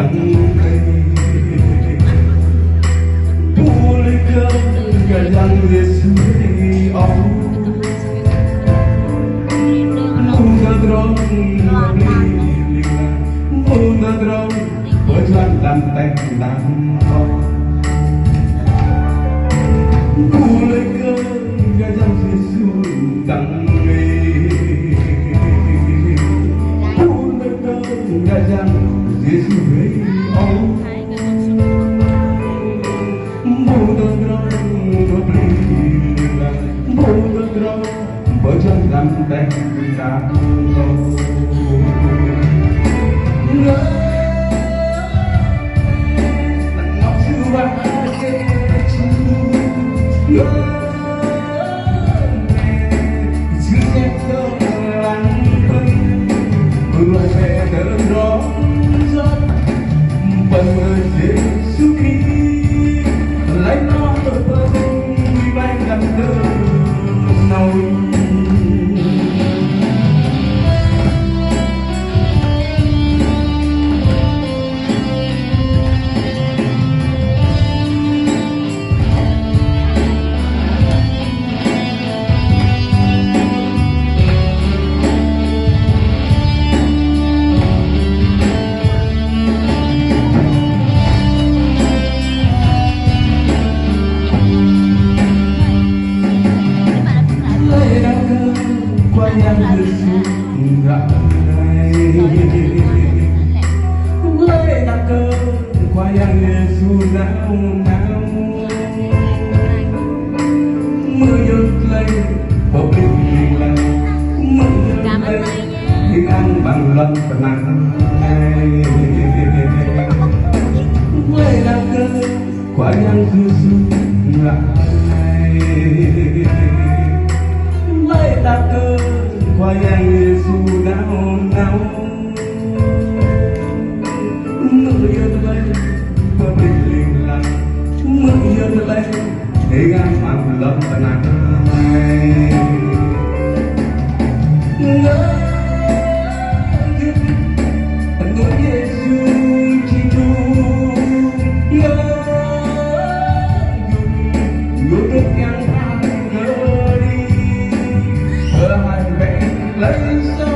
đắng cay Pulihkan yang Yesus ông Muda drong Muda drong berjalan lanteng dan Pulihkan yang Yesus đắng yang Yesus ông Muda drong berjalan lanteng dan yang Yesus enggak Lê đắc cơ qua yang Yesus nao nao mưa giọt lên bầu bình yên lặng mưa giọt lên những ăn bằng lần tenang Lê đắc cơ qua yang Yesus enggak Lê đắc cơ qua yang Yesus nao nao mưa giọt lên bầu bình yên lặng mưa giọt lên những ăn bằng lần tenang Let's